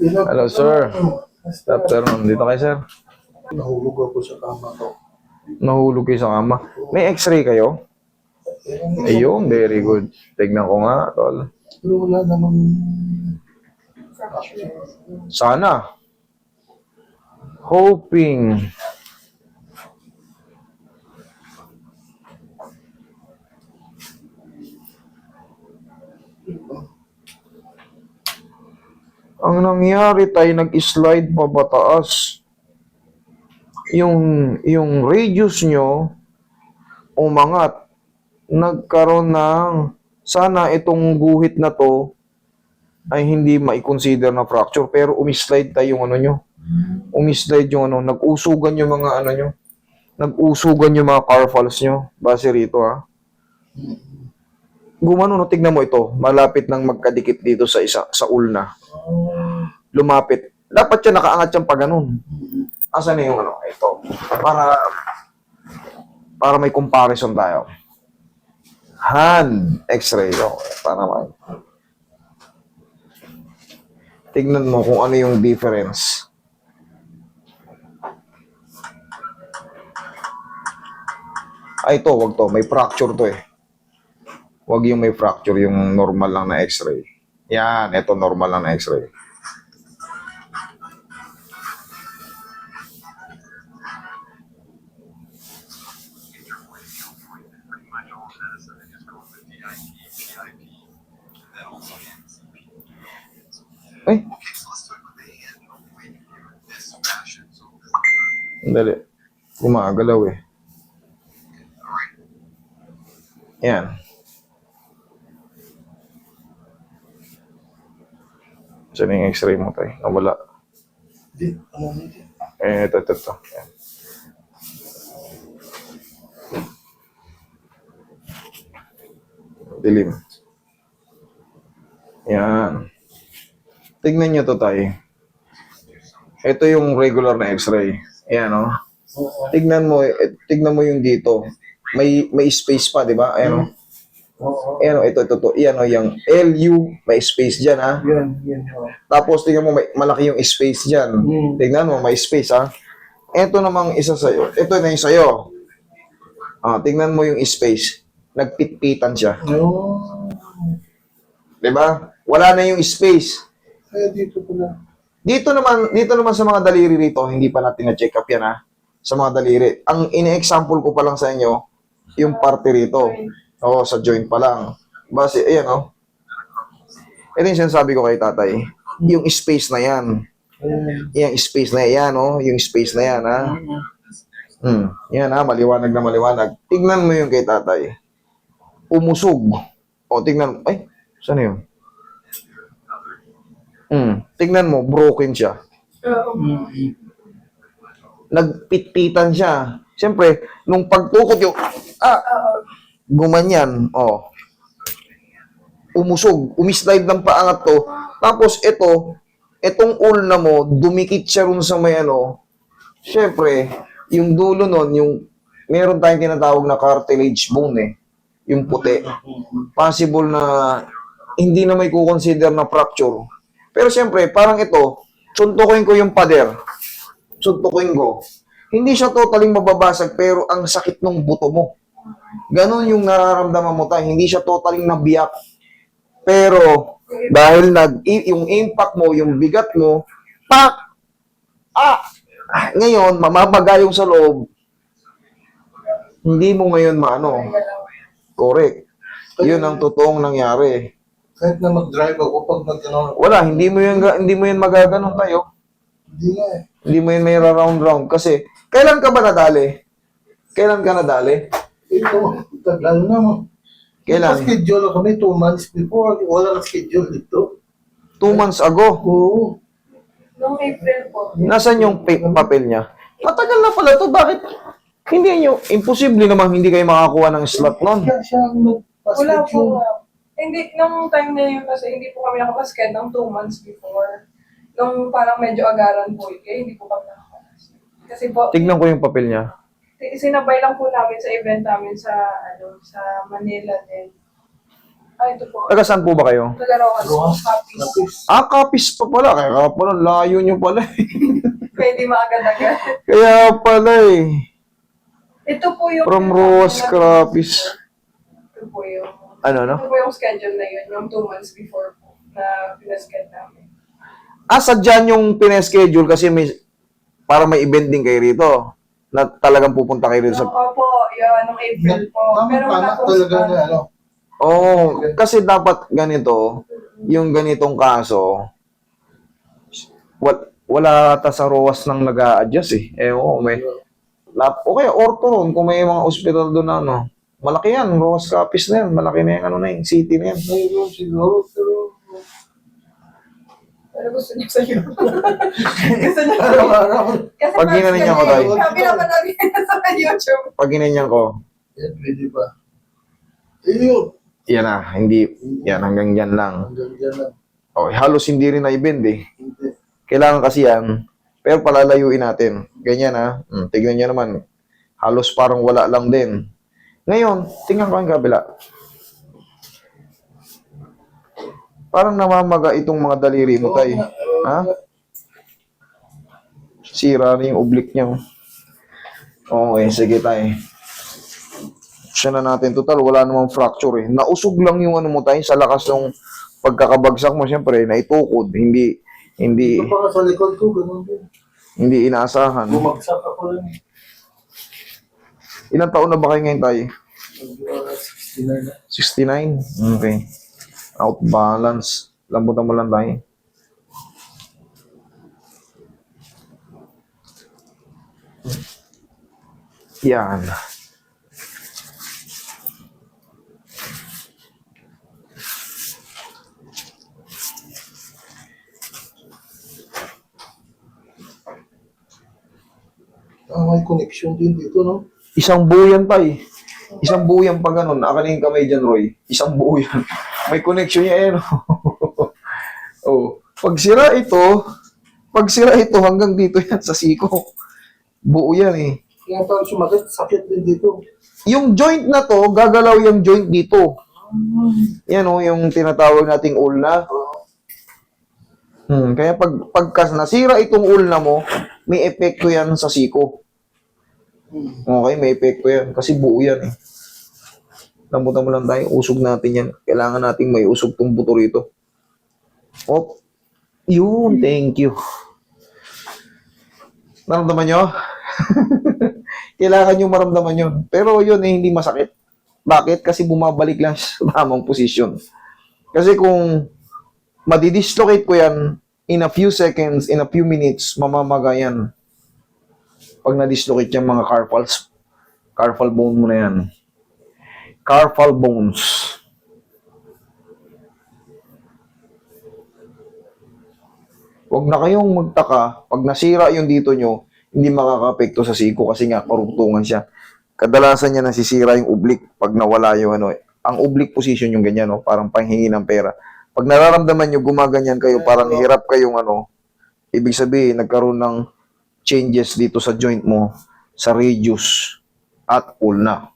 Hello, sir. Good afternoon. Dito kayo, sir. Nahulog ako sa kama ko. Nahulog kayo sa kama. May x-ray kayo? Ayun, very good. Tignan ko nga, tol. Pero wala namang... Sana. Hoping. Ang nangyari tayo, nag-slide pa pataas. Yung radius nyo, umangat. Nagkaroon ng, sana itong guhit na to ay hindi ma-consider na fracture, pero umislide tayo yung ano nyo. Umislide yung ano, nag-usugan yung mga ano nyo. Nag-usugan yung mga carpals nyo. Base rito, ha. Gumano, no, tignan mo ito. Malapit nang magkadikit dito sa ulna. Lumapit. Dapat siya nakaangat siyang pa ganun. Asan na yung ano? Ito. Para may comparison tayo. Hand x-ray. Okay, para may. Tignan mo kung ano yung difference. Ay, ito, wag to. May fracture to eh. Wag yung may fracture, yung normal lang na x-ray. Yan, ito normal lang na x-ray. Ay. Dali. Gumagalaw eh. Yan. Saan yung x-ray mo tayo? Nawala. Ito. Yan. Dilim. Yan. Tignan nyo to tayo. Ito yung regular na x-ray. Ayan, o. Tignan mo yung dito. May space pa, di ba? Ayan, o. Ayan, o. Ito. Ayan, o. Yung LU, may space dyan, ha? Yan. Tapos, tignan mo, malaki yung space dyan. Tignan mo, may space, ha? Ito namang isa sa'yo. Ito na yung sa'yo. Tignan mo yung space. Nagpitpitan siya. Di ba? Wala na yung space. Kaya dito pala. Dito naman sa mga daliri rito, hindi pa natin na-check up yan, ha? Sa mga daliri. Ang ine-example ko pa lang sa inyo, yung parte rito. Oo, sa joint pa lang. Base, ayan, oh. Ito yung sinasabi ko kay tatay. Yung space na yan. Yung space na yan, oh. Yung space na yan, ha? Yan, ha? Maliwanag na maliwanag. Tignan mo yung kay tatay. Umusog. O, tignan. Ay, saan yun? Tignan mo, broken siya. Nagpitpitan siya. Siyempre, nung pagtukot yung, gumanyan, oh. Umusog, umislide ng paangat to. Tapos itong ulna mo, dumikit siya rin sa may ano. Siyempre, yung dulo nun, meron tayong tinatawag na cartilage bone eh. Yung puti. Possible na hindi na may kukonsider na fracture. Pero siyempre, parang ito, suntukin ko yung pader. Suntukin ko. Hindi siya totaling mababasag, pero ang sakit ng buto mo. Ganon yung nararamdaman mo tayo. Hindi siya totaling nabiyak. Pero, dahil yung impact mo, yung bigat mo, pak! Ngayon, mamabaga yung sa loob. Hindi mo ngayon maano. Correct. Yun ang totoong nangyari. Kahit na mag-drive ako pag nag-ano. Wala, hindi mo yan magaganon tayo. Hindi nga eh. Hindi mo yan may round kasi kailan ka ba nadali? Kailan ka nadali? Ito, tagal na mo. Kailan? Schedule ako may 2 months before. Wala na schedule dito. 2 months ago. Oo. Noong April po. Nasaan yung papel niya? Matagal na pala to. Bakit? Hindi nyo, imposible naman hindi kayo makakuha ng slot nun. Siya ang Wala nagpa-schedule. po. Hindi, nung time na yun kasi hindi po kami nakapasked ng 2 months before. Nung parang medyo agaran po yun, kaya hindi po kami nakapasked. Kasi po, Tignan ko yung papel niya. sinabay lang po namin sa event namin sa Manila din. Ito po. Taga saan po ba kayo? Nagarawan po. Rojas. Copies. Lapis. Kapis pa pala. Kaya pala, layo nyo pala eh. Pwede maagad-agad. Kaya pala eh. Ito po yung... From Rojas, Kapis. Ito po yung... Ano, no? Ito po yung schedule na yun, yung 2 months before po na pinaschedule namin. Sadyan yung pineschedule kasi para may event din kayo rito na talagang pupunta kayo rito sa... Opo, yun, nung April po. Pero wala Tama po talaga na ano. Oo, kasi dapat ganito, yung ganitong kaso, wala ata sa ROAS nang nag-a-adjust eh. Oo, o kaya orto ron, kung may mga ospital doon na ano. Malaki yan, ROAS Capiz na yan, malaki na yan, ano na yung city na yan. Mayroon siguro, Pero gusto niya sa'yo. Gusto niya sa'yo. araw-araw. Kasi Pag ginanyan niya ko, Tay. Pinapanood niya sa YouTube. Pag ginanyan ko, Yan, pwede pa. Yun. yan na, hindi, yan hanggang yan lang. Hanggang dyan lang. Oh, halos hindi rin na-bend eh. Hindi. Kailangan kasi yan, pero palalayuin natin. Ganyan ha. Tignan nyo naman. Halos parang wala lang din. Ngayon, tingnan ko ang kabila. Parang namamaga itong mga daliri mo, Tay. Ha? Sira na yung oblique niya. Okay, sige, Tay. Siya na natin. Total, wala namang fracture eh. Nausog lang yung ano mo, Tay, sa lakas ng pagkakabagsak mo. Siyempre, naitukod. Hindi Ito pa sa likod ko, ganun din. Hindi inaasahan. Bumagsak ako lang. Ilang taon na ba kayo ngayon, Tay? 69 na. 69? Okay. Out balance. Lambutan mo lang, Tay. Yan. May connection din dito, no? Isang buo yan, Tay. Isang buo yan pag ganun. Akaling kamay dyan, Roy. Isang buo yan. May connection yan, oh. Pag sira ito, hanggang dito yan sa siko. Buo yan eh. Kaya parang sumakit, sakit din dito. Yung joint na to, gagalaw yung joint dito. Yan oh, yung tinatawag nating ulna. Kaya pagka nasira itong ulna mo, may epekto yan sa siko. Okay, may epekto yan. Kasi buo yan eh. Lambutan mo lang tayo, usog natin yan. Kailangan nating may usog tong buto rito. Oh, yun, thank you. Naramdaman nyo? Kailangan nyo maramdaman yun. Pero yun eh, hindi masakit. Bakit? Kasi bumabalik lang sa tamang posisyon. Kasi kung madidislocate ko yan, in a few seconds, in a few minutes, mamamaga yan. Pag na-dislocate yung mga carpal bone mo na yan. Carpal bones. Huwag na kayong magtaka, pag nasira yung dito nyo, hindi makaka-apekto sa siko kasi nga karugtungan siya. Kadalasan niya nasisira yung oblique pag nawala yung ano. Ang oblique position yung ganyan, no? Parang panghingi ng pera. Pag nararamdaman nyo, gumaganyan kayo, parang hirap kayong ano, ibig sabihin, nagkaroon ng changes dito sa joint mo, sa radius at ulna.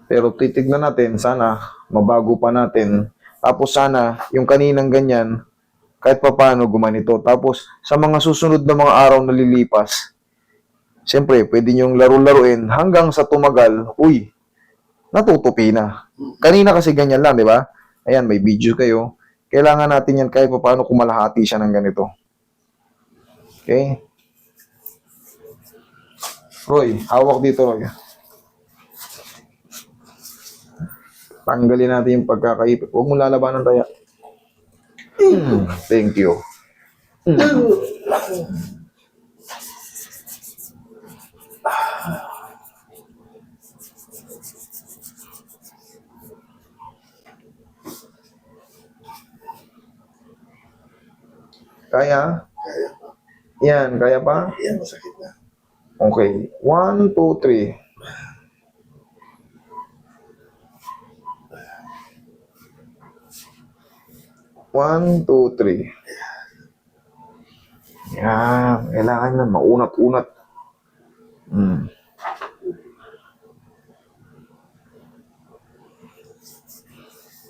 Pero titignan natin, sana mabago pa natin. Tapos sana, yung kaninang ganyan, kahit pa paano gumanito. Tapos, sa mga susunod na mga araw na lilipas, siyempre, pwede nyong laro-laruin hanggang sa tumagal, uy, natutupi na. Kanina kasi ganyan lang, di ba? Ayan, may video kayo. Kailangan natin yan kahit pa paano kumalahati siya ng ganito. Okay? Roy, hawak dito, Roy. Tanggalin natin yung pagkakaipit. Huwag mo lalabanan tayo. Thank you. Kaya? Kaya. Yan, kaya pa? Yan, masakit na. Okay. 1, 2, 3. One, two, three. Yan. Kailangan na maunat-unat.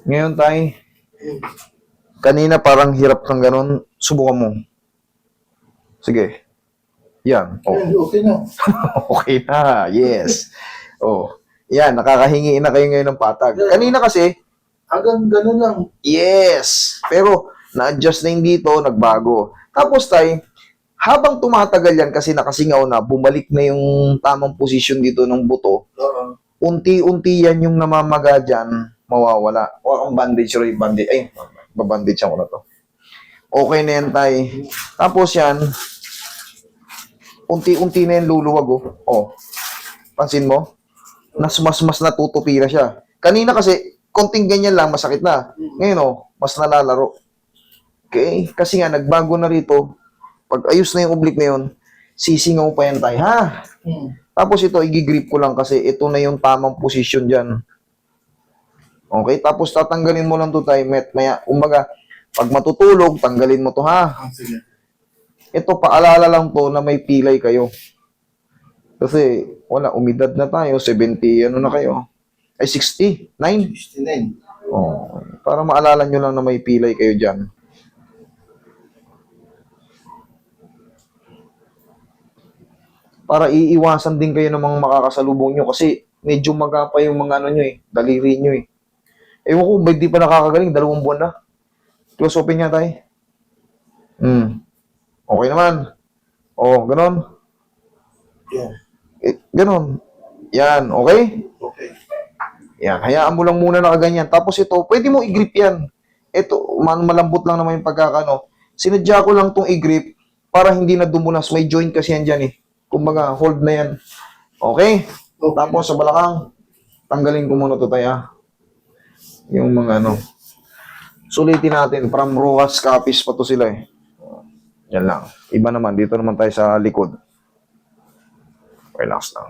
Ngayon tayo, kanina parang hirap kang ganun. Subukan mo. Sige. Yan. Oh. Okay na. Okay na. Yes. Oh. Yan, nakakahingi na kayo ngayon ng patag. Kanina kasi, Hanggang ganun lang. yes. Pero, na-adjust na yung dito, nagbago. Tapos tayo, habang tumatagal yan kasi nakasingaw na, bumalik na yung tamang posisyon dito ng buto, Oo. unti-unti yan yung namamaga dyan, mawawala. O ang bandage, Roy, bandage. Ay, babandage ako na to. Okay na yan, tay. Tapos yan, unti-unti na yan luluwag, oh. Oh. Pansin mo? Mas natutupi na siya. Kanina kasi, konting ganyan lang, masakit na. Ngayon, oh, mas nalalaro. Okay? Kasi nga, nagbago na rito. Pag ayos na yung oblique na yun, sisingaw pa yan tayo, ha? Tapos ito, i-grip ko lang kasi ito na yung tamang posisyon dyan. Okay? Tapos tatanggalin mo lang to tayo, met. Maya, umbaga, pag matutulog, tanggalin mo to, ha? Sige. Ito, paalala lang to na may pilay kayo. Kasi, wala, umidad na tayo, 70, ano na kayo? Ay, 69. 69. Oh, para maalala nyo lang na may pilay kayo dyan. Para iiwasan din kayo ng mga makakasalubong nyo kasi medyo magapa yung mga ano nyo eh, daliri nyo eh. Ewan ko, ba't di pa nakakagaling, 2 buwan na. Close open nga tayo. Okay naman. Oh, ganon. Yeah. Ganon. Yan, okay? Okay. Yan, hayaan mo lang muna na kaganyan. Tapos ito, pwede mo i-grip yan. Ito, malambot lang naman yung pagkakano. Sinadya ko lang tong i-grip para hindi na dumunas. May joint kasi yan dyan eh. Kumbaga, hold na yan. Okay? Tapos sa balakang, tanggalin ko muna to tayo. Yung mga ano. Sulitin natin. From Rojas Capiz pa to sila eh. Yan lang. Iba naman. Dito naman tayo sa likod. Relax lang.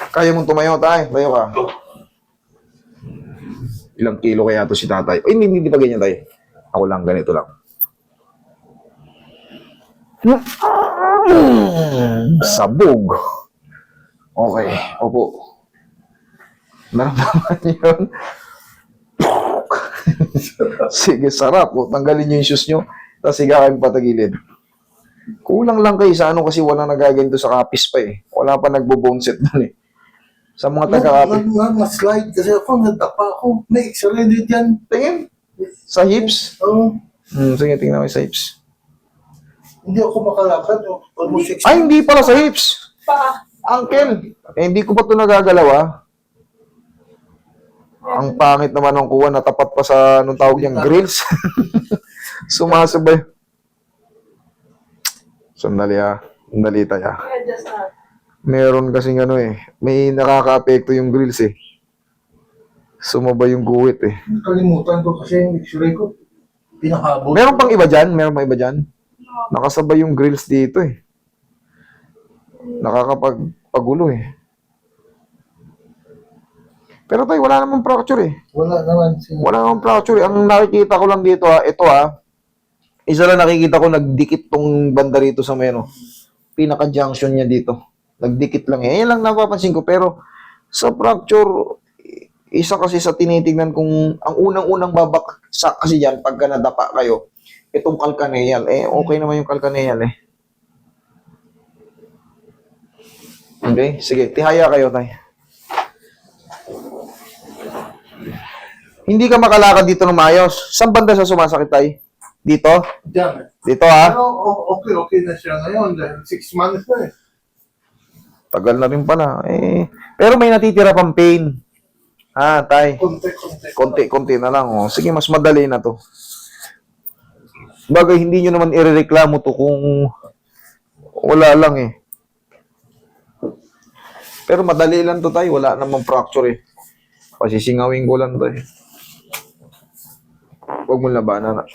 Kaya mong tumayo tayo. Tayo ka. Ilang kilo kaya to si tatay? Ay, hindi pa ganyan tayo. Ako lang, ganito lang. Sabog. Okay. Opo. Naramdaman yun. Sige, sarap. O, tanggalin nyo yung shoes nyo. Tapos higa kayo patagilid. Kulang lang kayo sa ano kasi wala nagaganito sa kapis pa eh. Wala pa nagbo-bone set doon eh. Sa mga taga-kapis. Na-slide kasi ako, nadapa ako. May x-ray din yan. Tingin. Sa hips. Oo. Sige, tingnan mo sa hips. Hindi ako makalakad. Almost 6 Ay, hindi pala sa hips. Pa. Uncle. Eh, hindi ko pa ito nagagalaw ah. Ang pangit naman ng kuha, natapat pa sa, anong tawag niyang, grills. Sumasabay. Sandali ah. Sandali tayo. I-adjust na. Meron kasing ano eh, may nakaka-apekto yung grills eh. Sumabay yung guhit eh. Kalimutan ko kasi yung x-ray ko. Pinahabol. Meron pang iba dyan? Meron pang iba dyan? Nakasabay yung grills dito eh. Nakakapagpagulo eh. Pero tayo, wala namang fracture eh. Wala naman. Wala namang fracture eh. Ang nakikita ko lang dito ha, ito ha, isa lang nakikita ko, nagdikit tong banda rito sa may ano, pinaka-junction niya dito. Nagdikit lang eh. Yan lang napapansin ko. Pero sa fracture, isa kasi sa tinitingnan kung ang unang-unang babaksak kasi yan pagka nadapa kayo, itong calcaneal. Eh, okay naman yung calcaneal eh. Okay? Sige, tihaya kayo tayo. Hindi ka makalakad dito ng maayos. Saan banda siya sumasakit tayo? Dito? Diyan. Dito ha? Pero okay na siya ngayon dahil 6 months na eh. Tagal na rin pala. Eh, pero may natitira pang pain. Ah, tay. Konti na lang. Oh. Sige, mas madali na to. Bagay, hindi nyo naman irereklamo to kung wala lang eh. Pero madali lang to tayo. Wala namang fracture eh. Pasisingawin ko lang to eh. Huwag mo labanan.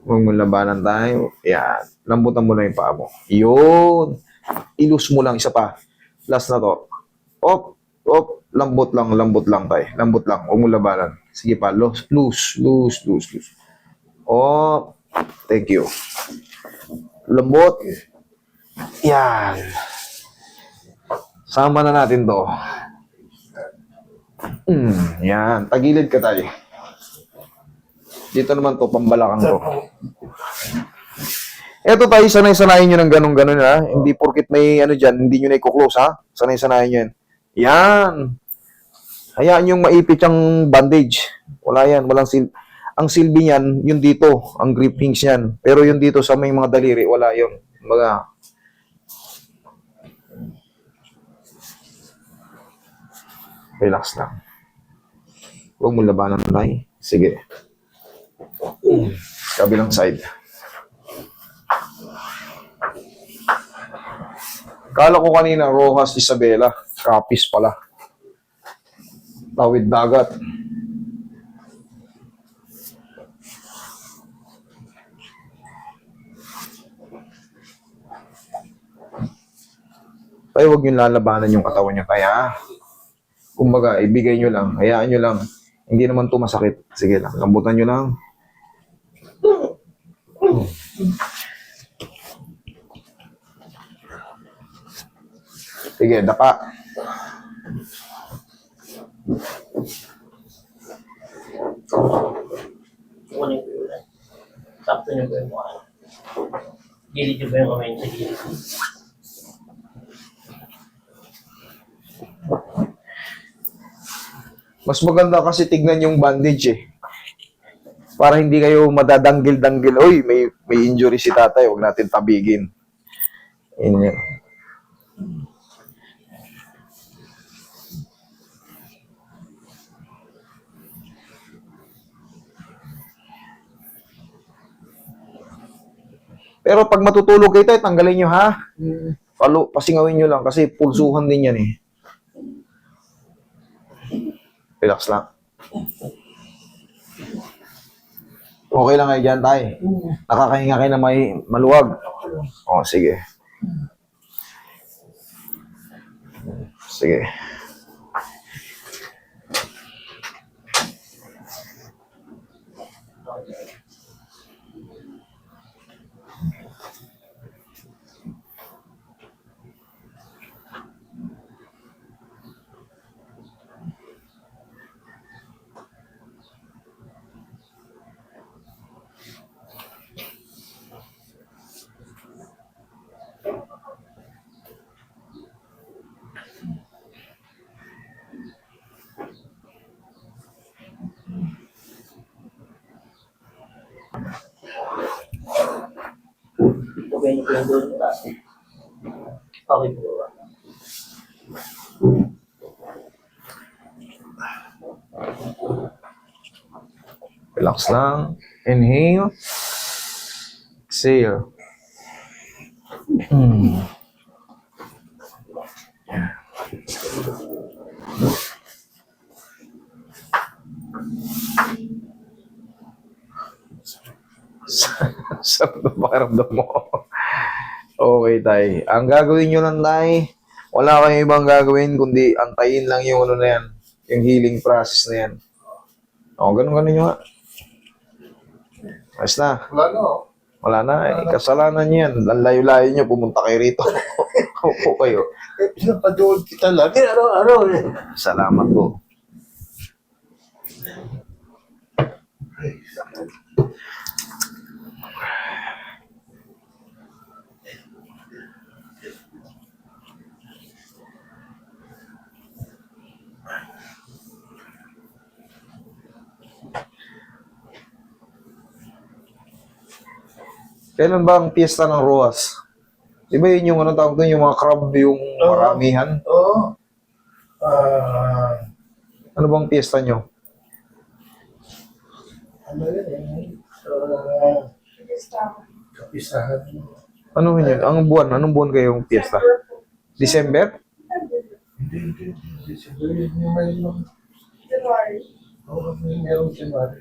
Huwag mo labanan tayo. Yan. Lambutan mo lang yung paa mo. Yun. Ilus mo lang. Isa pa. Last na to. Op. Lambot lang tayo. Lambot lang. Huwag mo labanan. Sige pa. Loose. Op. Thank you. Lambot. Yan. Sama na natin to. Yan. Tagilid ka tayo. Dito naman to, pambalakang to. Eto tayo, sanay-sanayin nyo ng ganun-ganun ha. Hindi porkit may ano dyan, hindi nyo na i-close ha. Sanay-sanayin nyo yan. Yan. Hayaan yung maipit yung bandage. Wala yan, walang ang silbi niyan, yung dito, ang grip hinge niyan. Pero yung dito sa may mga daliri, wala yun. Mga relax lang. Huwag mo labanan na. Sige. Kabilang side. Kala ko kanina, Rojas Isabela. Kapis pala. Tawid dagat. Tayo, huwag nyo lalabanan yung katawan nyo. Kaya, kumbaga, ibigay nyo lang. Hayaan nyo lang. Hindi naman to masakit. Sige lang, lambutan nyo lang. Sige, dapa. Kunin ko yun. Sakto niyo ba yung mukha? Gilid niyo ba yung kamay niyo sa gilid? Mas maganda kasi tignan yung bandage eh. Para hindi kayo madadanggil-danggil. Uy, may injury si tatay. Huwag natin tabigin. Yun yun. Pero pag matutulog kayo tayo, tanggalin nyo ha. Pasingawin nyo lang kasi pulsuhan din yan eh. Relax lang. Okay lang kayo dyan tayo. Nakakahinga kayo na may maluwag. O, sige. Sige. Gawin niyo po yung doon na. Okay po ba? Relax lang. Inhale. Exhale. Sarap na pakiramdam mo. Okay, tay. Ang gagawin nyo lang, tay, wala kayong ibang gagawin, kundi antayin lang yung ano na yan, yung healing process na yan. O, ganun nyo nga. Ayos na. Wala na, oh. Wala na. Kasalanan nyo yan. Ang layo-layo nyo, pumunta kayo rito. Opo kayo. Pinapadood kita lagi, araw-araw eh. Salamat po. Kailan ba ang piyesta ng Rojas? Di ba yun yung ano tawag doon, yung mga crab, yung maramihan? Oo. Ano bang piyesta nyo? Ano yun eh? Kapisahan. Ano yun? Anong buwan kayong piyesta? December? Hindi. Siguro yun yung may January. Oo, may merong January.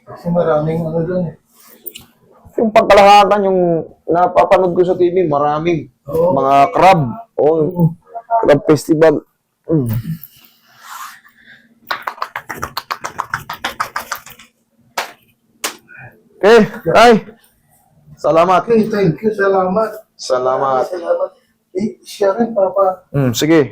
Kasi maraming ano doon eh. Yung pangkalahatan, yung napapanood ko sa TV, maraming Oo. mga crab. Oh, crab festival. Ay, salamat. Okay, thank you. Salamat. Salamat. Salamat. Eh, siya rin, Papa. Sige.